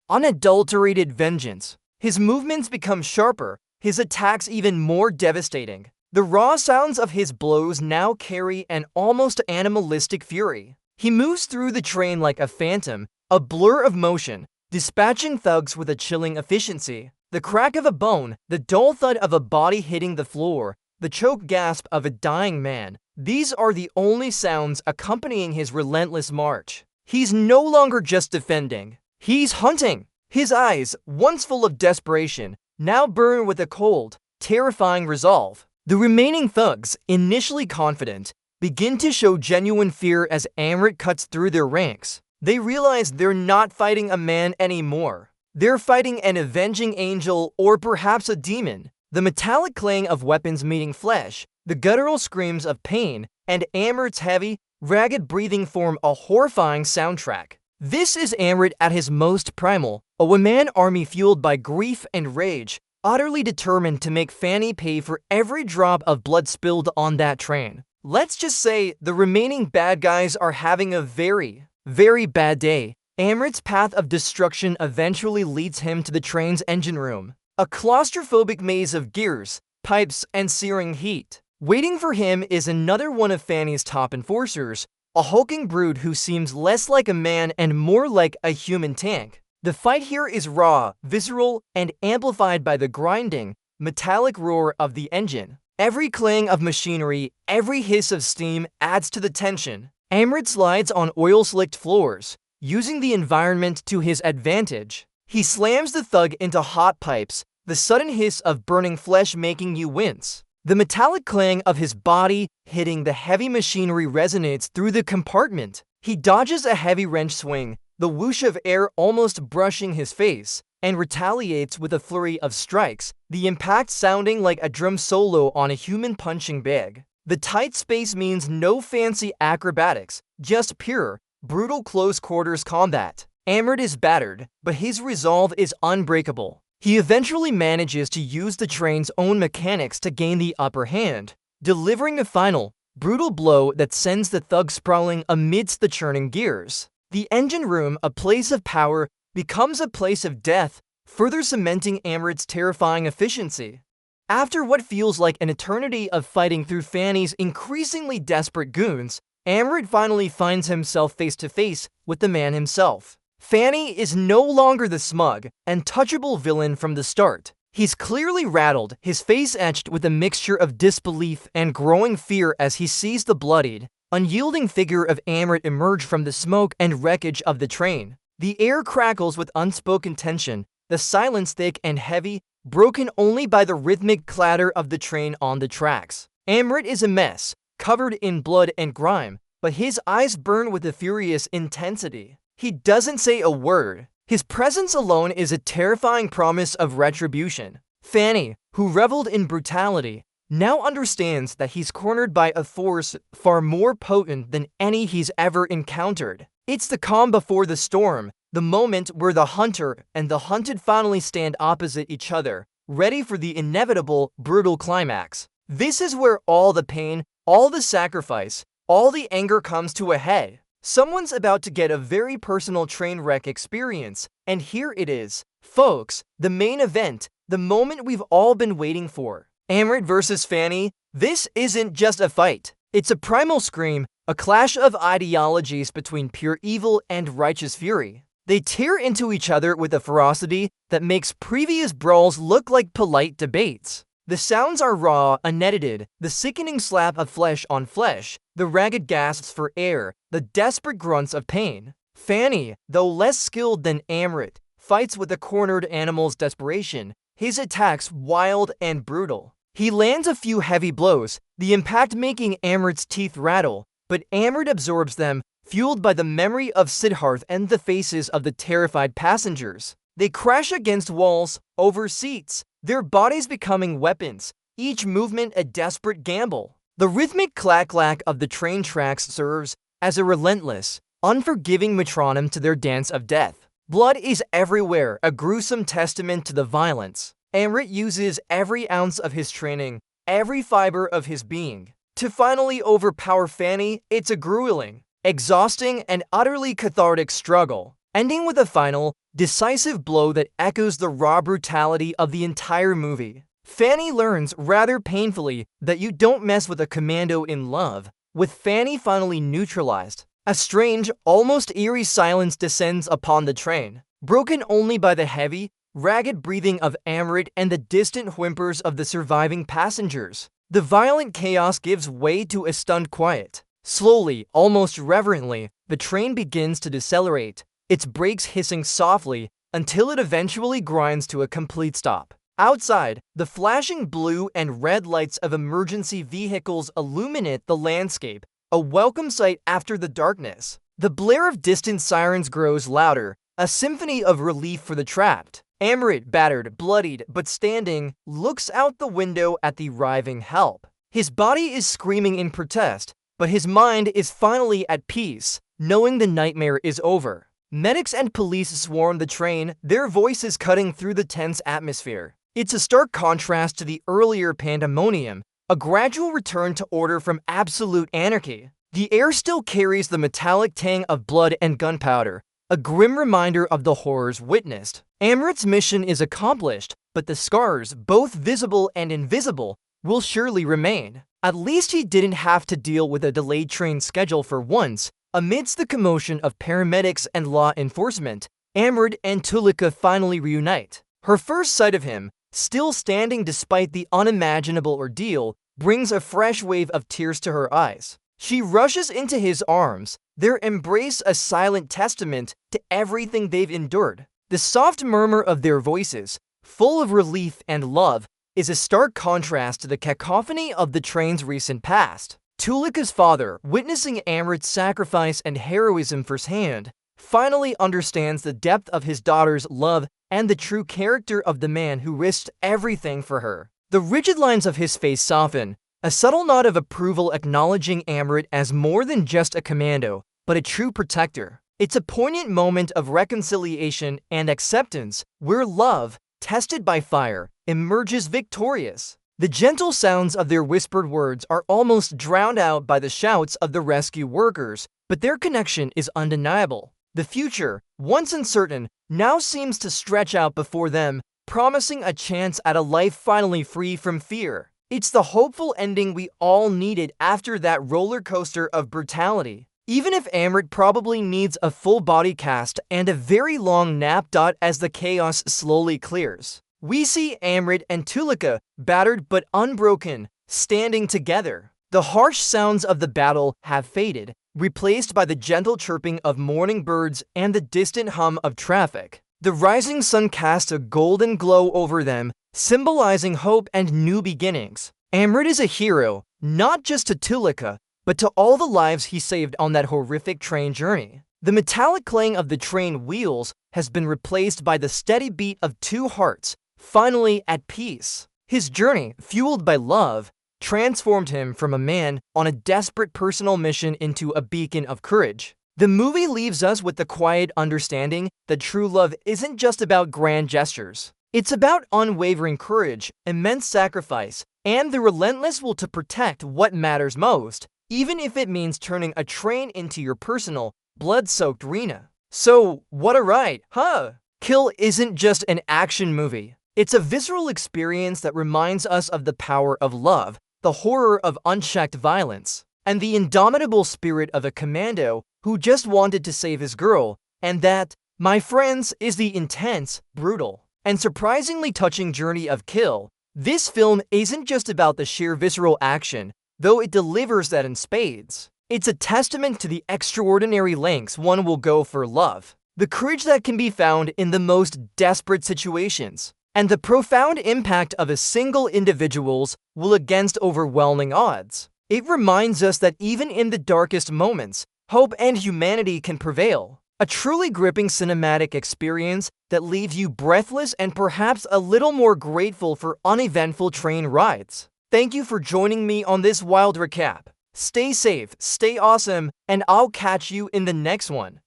unadulterated vengeance. His movements become sharper, his attacks even more devastating. The raw sounds of his blows now carry an almost animalistic fury. He moves through the train like a phantom, a blur of motion, dispatching thugs with a chilling efficiency. The crack of a bone, the dull thud of a body hitting the floor, the choked gasp of a dying man. These are the only sounds accompanying his relentless march. He's no longer just defending. He's hunting. His eyes, once full of desperation, now burn with a cold, terrifying resolve. The remaining thugs, initially confident, begin to show genuine fear as Amrit cuts through their ranks. They realize they're not fighting a man anymore. They're fighting an avenging angel or perhaps a demon. The metallic clang of weapons meeting flesh, the guttural screams of pain, and Amrit's heavy, ragged breathing form a horrifying soundtrack. This is Amrit at his most primal, a one-man army fueled by grief and rage, utterly determined to make Fanny pay for every drop of blood spilled on that train. Let's just say the remaining bad guys are having a very, very bad day. Amrit's path of destruction eventually leads him to the train's engine room, a claustrophobic maze of gears, pipes, and searing heat. Waiting for him is another one of Fanny's top enforcers, a hulking brute who seems less like a man and more like a human tank. The fight here is raw, visceral, and amplified by the grinding, metallic roar of the engine. Every clang of machinery, every hiss of steam adds to the tension. Amrit slides on oil-slicked floors, using the environment to his advantage. He slams the thug into hot pipes, the sudden hiss of burning flesh making you wince. The metallic clang of his body hitting the heavy machinery resonates through the compartment. He dodges a heavy wrench swing, the whoosh of air almost brushing his face, and retaliates with a flurry of strikes, the impact sounding like a drum solo on a human punching bag. The tight space means no fancy acrobatics, just pure, brutal close-quarters combat. Amrit is battered, but his resolve is unbreakable. He eventually manages to use the train's own mechanics to gain the upper hand, delivering a final, brutal blow that sends the thug sprawling amidst the churning gears. The engine room, a place of power, becomes a place of death, further cementing Amrit's terrifying efficiency. After what feels like an eternity of fighting through Fanny's increasingly desperate goons, Amrit finally finds himself face to face with the man himself. Fanny is no longer the smug, untouchable villain from the start. He's clearly rattled, his face etched with a mixture of disbelief and growing fear as he sees the bloodied, unyielding figure of Amrit emerge from the smoke and wreckage of the train. The air crackles with unspoken tension, the silence thick and heavy, broken only by the rhythmic clatter of the train on the tracks. Amrit is a mess, covered in blood and grime, but his eyes burn with a furious intensity. He doesn't say a word. His presence alone is a terrifying promise of retribution. Fanny, who reveled in brutality, now understands that he's cornered by a force far more potent than any he's ever encountered. It's the calm before the storm, the moment where the hunter and the hunted finally stand opposite each other, ready for the inevitable, brutal climax. This is where all the pain, all the sacrifice, all the anger comes to a head. Someone's about to get a very personal train wreck experience, and here it is. Folks, the main event, the moment we've all been waiting for. Amrit versus Fanny, this isn't just a fight. It's a primal scream, a clash of ideologies between pure evil and righteous fury. They tear into each other with a ferocity that makes previous brawls look like polite debates. The sounds are raw, unedited, the sickening slap of flesh on flesh, the ragged gasps for air, the desperate grunts of pain. Fanny, though less skilled than Amrit, fights with a cornered animal's desperation, his attacks wild and brutal. He lands a few heavy blows, the impact making Amrit's teeth rattle, but Amrit absorbs them, fueled by the memory of Siddharth and the faces of the terrified passengers. They crash against walls, over seats, their bodies becoming weapons, each movement a desperate gamble. The rhythmic clack-clack of the train tracks serves as a relentless, unforgiving metronome to their dance of death. Blood is everywhere, a gruesome testament to the violence. Amrit uses every ounce of his training, every fiber of his being, to finally overpower Fanny. It's a grueling, exhausting, and utterly cathartic struggle, ending with a final, decisive blow that echoes the raw brutality of the entire movie. Fanny learns, rather painfully, that you don't mess with a commando in love. With Fanny finally neutralized, a strange, almost eerie silence descends upon the train, broken only by the heavy, ragged breathing of Amrit and the distant whimpers of the surviving passengers. The violent chaos gives way to a stunned quiet. Slowly, almost reverently, the train begins to decelerate, its brakes hissing softly until it eventually grinds to a complete stop. Outside, the flashing blue and red lights of emergency vehicles illuminate the landscape, a welcome sight after the darkness. The blare of distant sirens grows louder, a symphony of relief for the trapped. Amrit, battered, bloodied, but standing, looks out the window at the arriving help. His body is screaming in protest, but his mind is finally at peace, knowing the nightmare is over. Medics and police swarm the train, their voices cutting through the tense atmosphere. It's a stark contrast to the earlier pandemonium, a gradual return to order from absolute anarchy. The air still carries the metallic tang of blood and gunpowder, a grim reminder of the horrors witnessed. Amrit's mission is accomplished, but the scars, both visible and invisible, will surely remain. At least he didn't have to deal with a delayed train schedule for once. Amidst the commotion of paramedics and law enforcement, Amrit and Tulika finally reunite. Her first sight of him, still standing despite the unimaginable ordeal, brings a fresh wave of tears to her eyes. She rushes into his arms, their embrace a silent testament to everything they've endured. The soft murmur of their voices, full of relief and love, is a stark contrast to the cacophony of the train's recent past. Tulika's father, witnessing Amrit's sacrifice and heroism firsthand, finally understands the depth of his daughter's love and the true character of the man who risked everything for her. The rigid lines of his face soften, a subtle nod of approval acknowledging Amrit as more than just a commando, but a true protector. It's a poignant moment of reconciliation and acceptance, where love, tested by fire, emerges victorious. The gentle sounds of their whispered words are almost drowned out by the shouts of the rescue workers, but their connection is undeniable. The future, once uncertain, now seems to stretch out before them, promising a chance at a life finally free from fear. It's the hopeful ending we all needed after that roller coaster of brutality. Even if Amrit probably needs a full body cast and a very long nap. As the chaos slowly clears, we see Amrit and Tulika, battered but unbroken, standing together. The harsh sounds of the battle have faded, replaced by the gentle chirping of morning birds and the distant hum of traffic. The rising sun casts a golden glow over them, symbolizing hope and new beginnings. Amrit is a hero, not just to Tulika, but to all the lives he saved on that horrific train journey. The metallic clang of the train wheels has been replaced by the steady beat of two hearts, finally at peace. His journey, fueled by love, transformed him from a man on a desperate personal mission into a beacon of courage. The movie leaves us with the quiet understanding that true love isn't just about grand gestures. It's about unwavering courage, immense sacrifice, and the relentless will to protect what matters most, even if it means turning a train into your personal, blood-soaked arena. So, what a ride, huh? Kill isn't just an action movie. It's a visceral experience that reminds us of the power of love, the horror of unchecked violence, and the indomitable spirit of a commando who just wanted to save his girl. And that, my friends, is the intense, brutal, and surprisingly touching journey of Kill. This film isn't just about the sheer visceral action, though it delivers that in spades. It's a testament to the extraordinary lengths one will go for love, the courage that can be found in the most desperate situations, and the profound impact of a single individual's will against overwhelming odds. It reminds us that even in the darkest moments, hope and humanity can prevail. A truly gripping cinematic experience that leaves you breathless and perhaps a little more grateful for uneventful train rides. Thank you for joining me on this wild recap. Stay safe, stay awesome, and I'll catch you in the next one.